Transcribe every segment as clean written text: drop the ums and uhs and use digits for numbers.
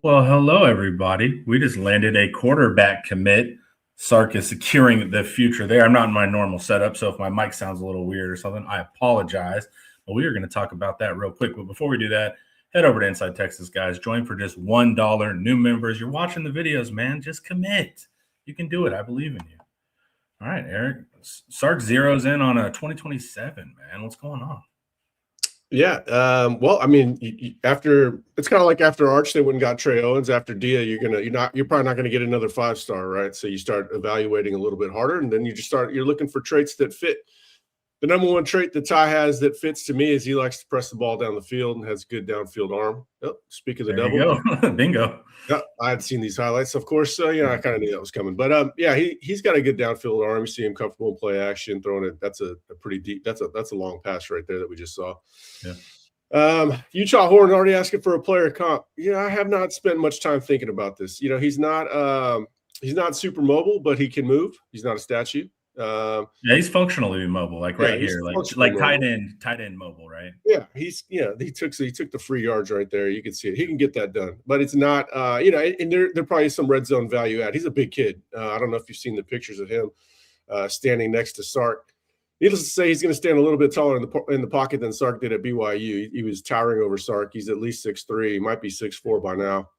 Well, hello, everybody. We just landed a quarterback commit. Sark is securing the future there. I'm not in my normal setup, so if my mic sounds a little weird or something, I apologize. But we are going to talk about that real quick. But before we do that, head over to Inside Texas, guys. Join for just $1. New members, you're watching the videos, man. Just commit. You can do it. I believe in you. All right, Eric. Sark zeroes in on a 2027, man. What's going on? Yeah. Well, I mean, after it's kind of like after Arch, they went and got Trey Owens. After Dia, you're probably not gonna get another 5-star, right? So you start evaluating a little bit harder, and then you're looking for traits that fit. The number one trait that Ty has that fits to me is he likes to press the ball down the field and has good downfield arm. Oh, speak of the There devil. you go. Bingo. Yeah, I had seen these highlights, of course. So I kind of knew that was coming. But yeah, he's got a good downfield arm. You see him comfortable in play action, throwing it. That's a pretty deep. That's a long pass right there that we just saw. Yeah. Utah Horn already asking for a player comp. I have not spent much time thinking about this. He's not super mobile, but he can move. He's not a statue. Yeah, he's functionally mobile, like right here, like tight end mobile, right? Yeah, he took the free yards right there. You can see it. He can get that done, but it's not. And there probably is some red zone value add. He's a big kid. I don't know if you've seen the pictures of him standing next to Sark. Needless to say, he's going to stand a little bit taller in the pocket than Sark did at BYU. He was towering over Sark. He's at least 6'3". He might be 6'4" by now.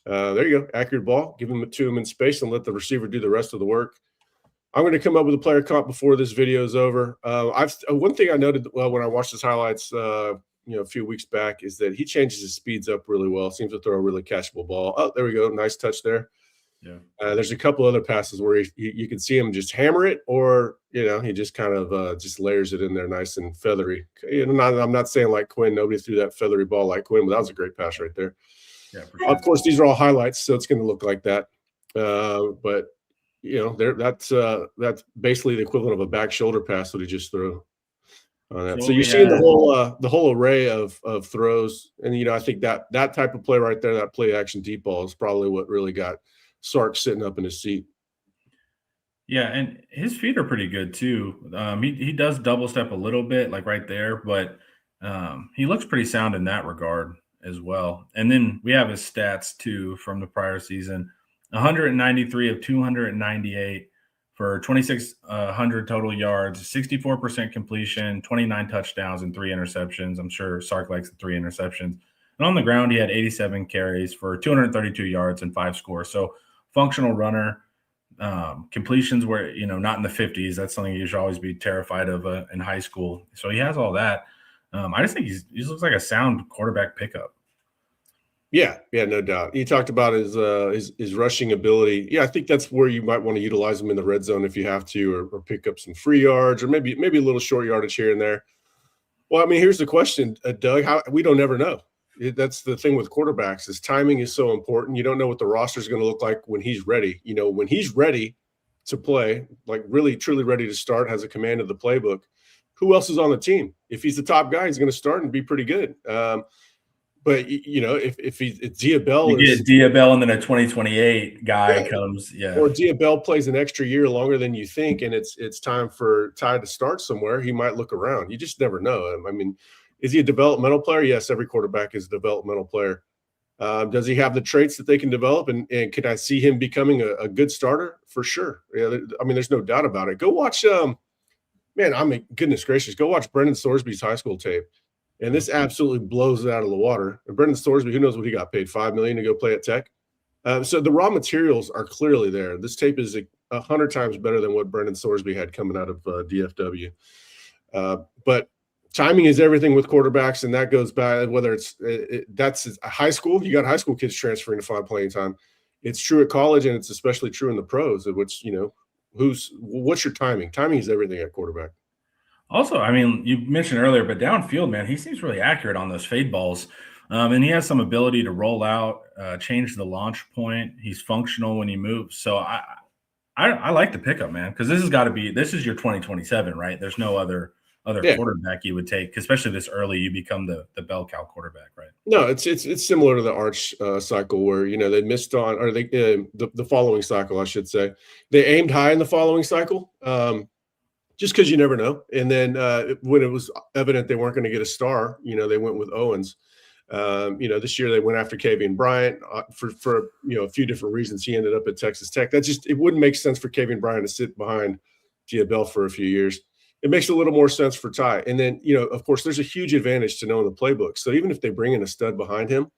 There you go. Accurate ball. Give him to him in space and let the receiver do the rest of the work. I'm going to come up with a player comp before this video is over. One thing I noted when I watched his highlights, a few weeks back, is that he changes his speeds up really well. Seems to throw a really catchable ball. Oh, there we go. Nice touch there. Yeah. There's a couple other passes where you can see him just hammer it, or he just kind of just layers it in there, nice and feathery. I'm not saying like Quinn. Nobody threw that feathery ball like Quinn, but that was a great pass right there. Yeah. For sure. Of course, these are all highlights, so it's going to look like that. But that's basically the equivalent of a back shoulder pass that he just threw on that. So you're seeing the whole array of throws, and I think that type of play right there, that play action deep ball, is probably what really got Sark sitting up in his seat. Yeah, and his feet are pretty good too. He does double step a little bit, like right there, but he looks pretty sound in that regard as well. And then we have his stats too from the prior season. 193 of 298 for 2,600 total yards, 64% completion, 29 touchdowns, and 3 interceptions. I'm sure Sark likes the 3 interceptions. And on the ground, he had 87 carries for 232 yards and 5 scores. So functional runner. Completions were, not in the 50s. That's something you should always be terrified of in high school. So he has all that. I just think he looks like a sound quarterback pickup. Yeah, no doubt. You talked about his rushing ability. Yeah, I think that's where you might want to utilize him in the red zone if you have to, or pick up some free yards, or maybe a little short yardage here and there. Well, I mean, here's the question, Doug. We don't ever know. That's the thing with quarterbacks, is timing is so important. You don't know what the roster is going to look like when he's ready. When he's ready to play, like really truly ready to start, has a command of the playbook. Who else is on the team? If he's the top guy, he's going to start and be pretty good. But if Dia Bell, you get Dia Bell, and then a 2028 guy comes, or Dia Bell plays an extra year longer than you think, and it's time for Ty to start somewhere, he might look around. You just never know. I mean, is he a developmental player? Yes, every quarterback is a developmental player. Does he have the traits that they can develop? And can I see him becoming a good starter? For sure. Yeah, I mean, there's no doubt about it. Go watch, goodness gracious, go watch Brendan Sorsby's high school tape. And this absolutely blows it out of the water. And Brendan Sorsby, who knows what he got paid, $5 million to go play at Tech. So the raw materials are clearly there. This tape is 100 times better than what Brendan Sorsby had coming out of DFW. But timing is everything with quarterbacks, and that goes back whether that's a high school. You got high school kids transferring to find playing time. It's true at college, and it's especially true in the pros. Of which what's your timing? Timing is everything at quarterback. Also, I mean, you mentioned earlier, but downfield, man, he seems really accurate on those fade balls. And he has some ability to roll out, change the launch point. He's functional when he moves. So I like the pickup, man, because this is your 2027, right? There's no other quarterback you would take, especially this early. You become the bell cow quarterback, right? No, it's similar to the Arch cycle where they missed on, or the following cycle, I should say. They aimed high in the following cycle. Just because you never know. And then when it was evident they weren't going to get a star, they went with Owens. This year they went after Kavian Bryant for a few different reasons. He ended up at Texas Tech. It wouldn't make sense for Kavian Bryant to sit behind Gia Bell for a few years. It makes a little more sense for Ty. And then, of course, there's a huge advantage to knowing the playbook. So even if they bring in a stud behind him,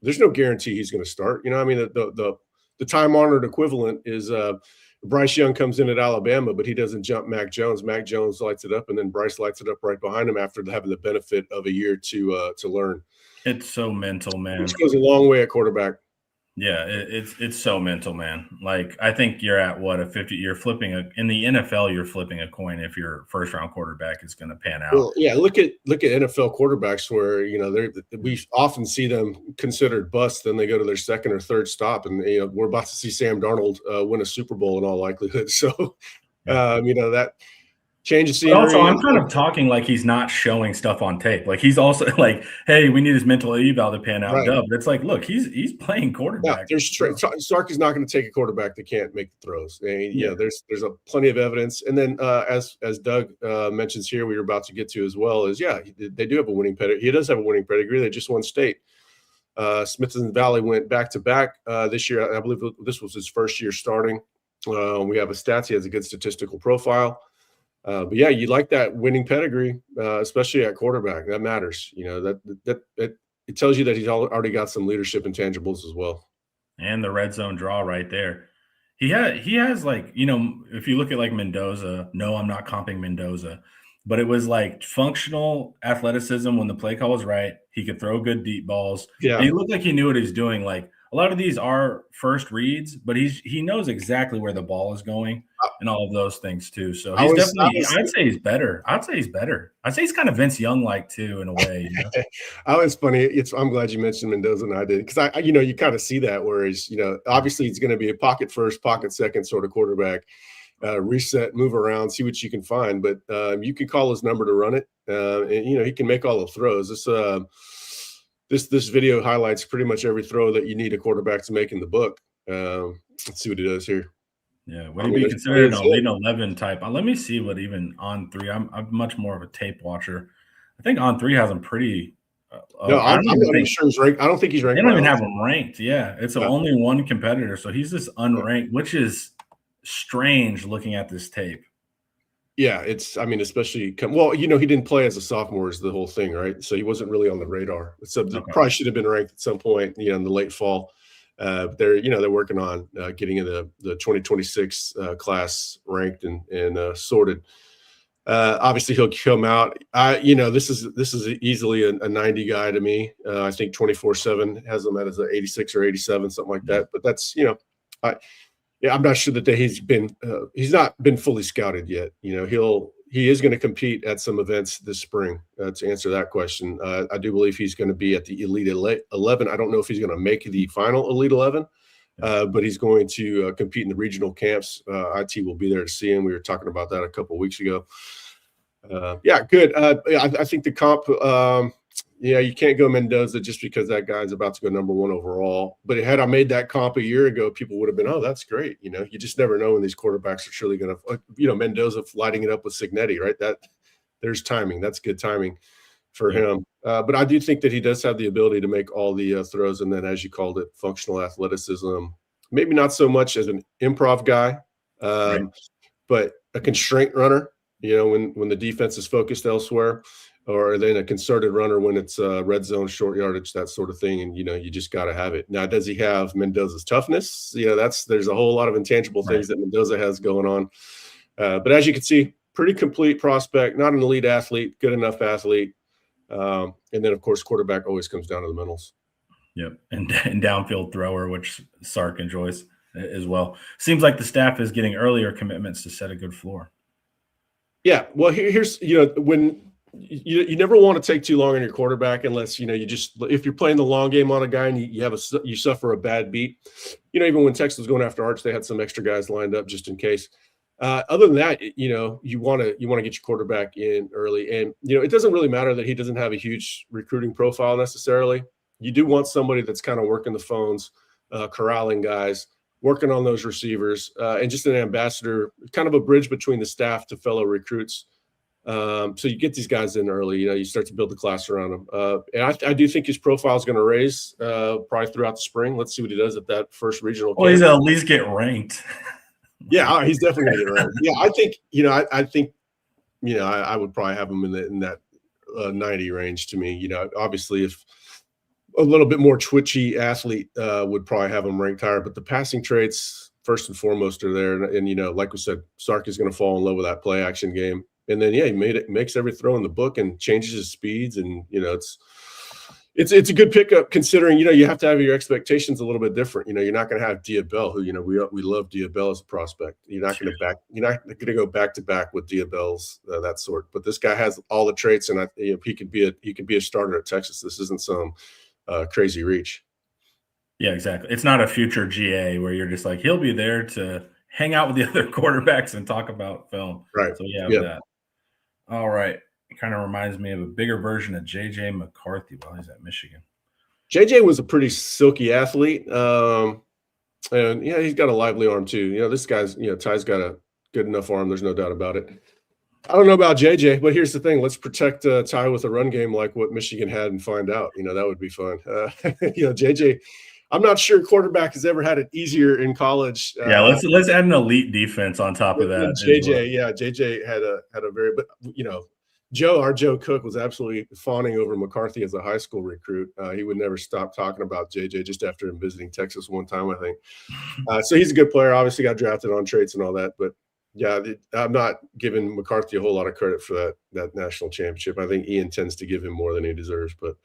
there's no guarantee he's going to start. The time honored equivalent is Bryce Young comes in at Alabama, but he doesn't jump Mac Jones. Mac Jones lights it up, and then Bryce lights it up right behind him after having the benefit of a year to learn. It's so mental, man. Which goes a long way at quarterback. Yeah, it's so mental, man. Like, I think you're at what, a 50. You're flipping in the NFL. You're flipping a coin if your first round quarterback is going to pan out. Well, yeah, look at NFL quarterbacks where we often see them considered busts. Then they go to their second or third stop, and we're about to see Sam Darnold win a Super Bowl in all likelihood. So, that change of scenery. Also, I'm kind of talking like he's not showing stuff on tape. Like, he's also like, hey, we need his mental eval to pan out. Right. But it's like, look, he's playing quarterback. Yeah, Sark is not going to take a quarterback that can't make the throws. And, there's a plenty of evidence. And then as Doug mentions here, we were about to get to as well, is they do have a winning pedigree. He does have a winning pedigree. They just won state. Smithson Valley went back to back this year. I believe this was his first year starting. We have a stats. He has a good statistical profile. But yeah, you like that winning pedigree, especially at quarterback. That matters. That it tells you that he's already got some leadership intangibles as well. And the red zone draw right there. He has like, if you look at like Mendoza, no, I'm not comping Mendoza, but it was like functional athleticism when the play call was right. He could throw good deep balls. Yeah. And he looked like he knew what he was doing. Like, a lot of these are first reads, but he knows exactly where the ball is going and all of those things too. So I'd say he's better. I'd say he's kind of Vince Young-like too, in a way. It's funny. I'm glad you mentioned Mendoza and I did, because you kind of see that where he's, obviously he's going to be a pocket first, pocket second sort of quarterback. Reset, move around, see what you can find, but you can call his number to run it, and he can make all the throws. This video highlights pretty much every throw that you need a quarterback to make in the book. Let's see what he does here. Yeah, would he be considered an Elite 11 type? let me see what even On Three. I'm much more of a tape watcher. I think On Three has him pretty. No, I'm not even sure he's ranked. I don't think he's ranked. They don't even have him ranked. Yeah, it's only one competitor, so he's just unranked, which is strange looking at this tape. Yeah, especially he didn't play as a sophomore is the whole thing, right? So he wasn't really on the radar. So probably should have been ranked at some point, in the late fall. They're working on getting in the 2026 class ranked and sorted. Obviously he'll come out. This is easily a 90 guy to me. I think 24/7 has him as an 86 or 87, something like that. But that's I'm not sure that he's not been fully scouted yet. He is going to compete at some events this spring. To answer that question, I do believe he's going to be at the Elite 11. I don't know if he's going to make the final Elite 11, but he's going to compete in the regional camps. IT will be there to see him. We were talking about that a couple of weeks ago. Good. I think the comp. You can't go Mendoza just because that guy's about to go number 1 overall. But had I made that comp a year ago, people would have been, oh, that's great. You just never know when these quarterbacks are truly going to, Mendoza lighting it up with Cignetti, right? There's timing. That's good timing for him. But I do think that he does have the ability to make all the throws. And then, as you called it, functional athleticism, maybe not so much as an improv guy, but a constraint runner, when the defense is focused elsewhere. Or then a concerted runner when it's red zone, short yardage, that sort of thing. And, you just got to have it. Now, does he have Mendoza's toughness? There's a whole lot of intangible things that Mendoza has going on. But as you can see, pretty complete prospect, not an elite athlete, good enough athlete. And then, of course, quarterback always comes down to the mentals. Yep. And downfield thrower, which Sark enjoys as well. Seems like the staff is getting earlier commitments to set a good floor. Yeah. Well, here's, when – you never want to take too long on your quarterback unless if you're playing the long game on a guy and you suffer a bad beat. Even when Texas was going after Arch, they had some extra guys lined up just in case. Other than that, you want to get your quarterback in early, and it doesn't really matter that he doesn't have a huge recruiting profile necessarily. You do want somebody that's kind of working the phones, corralling guys, working on those receivers, and just an ambassador, kind of a bridge between the staff to fellow recruits. So you get these guys in early, you start to build the class around them. And I do think his profile is going to raise probably throughout the spring. Let's see what he does at that first regional Well, he's camp. at least get ranked. Yeah, he's definitely going to get ranked. Yeah, I think, I think, I would probably have him in that 90 range to me. Obviously, if a little bit more twitchy athlete would probably have him ranked higher, but the passing traits, first and foremost, are there. And like we said, Sark is going to fall in love with that play action game. And then, he makes every throw in the book and changes his speeds. And, it's a good pickup considering, you have to have your expectations a little bit different. You're not going to have Diabel, who, we love Diabel as a prospect. You're not going to go back to back with Diabels, that sort. But this guy has all the traits, and he could be a starter at Texas. This isn't some crazy reach. Yeah, exactly. It's not a future GA where you're just like, he'll be there to hang out with the other quarterbacks and talk about film. Right. So you have Yeah. that. All right. It kind of reminds me of a bigger version of JJ McCarthy while he's at Michigan. JJ was a pretty silky athlete. And he's got a lively arm too. This guy's, Ty's got a good enough arm. There's no doubt about it. I don't know about JJ, but here's the thing. Let's protect Ty with a run game like what Michigan had and find out. That would be fun. JJ, I'm not sure quarterback has ever had it easier in college. Yeah, let's add an elite defense on top of that. JJ, well. Yeah, JJ had a very, but our Joe Cook was absolutely fawning over McCarthy as a high school recruit. He would never stop talking about JJ just after him visiting Texas one time, I think. So he's a good player. Obviously got drafted on traits and all that, but yeah, I'm not giving McCarthy a whole lot of credit for that national championship. I think Ian tends to give him more than he deserves, but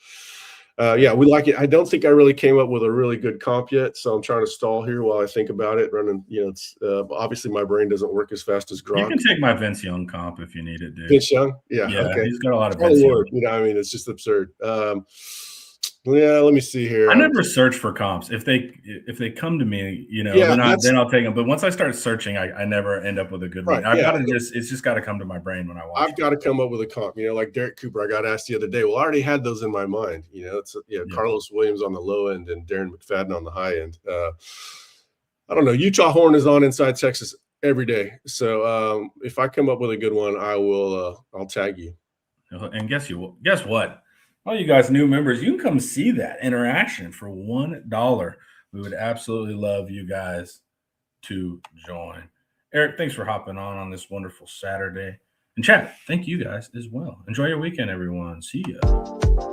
we like it. I don't think I really came up with a really good comp yet, so I'm trying to stall here while I think about it. Running, it's obviously my brain doesn't work as fast as Gronk. You can take my Vince Young comp if you need it, dude. Vince Young, yeah, okay. He's got a lot of Vince Young. It's just absurd. Let me see here. I never search for comps. If they come to me, then I'll take them. But once I start searching, I never end up with a good one. It's just got to come to my brain when I watch. I've got to come up with a comp. Like Derek Cooper, I got asked the other day. Well, I already had those in my mind. Carlos Williams on the low end and Darren McFadden on the high end. I don't know. Utah Horn is on Inside Texas every day. So if I come up with a good one, I will. I'll tag you. And guess what? All you guys new members, you can come see that interaction for $1. We would absolutely love you guys to join. Eric, thanks for hopping on this wonderful Saturday. And chat, thank you guys as well. Enjoy your weekend, everyone. See ya.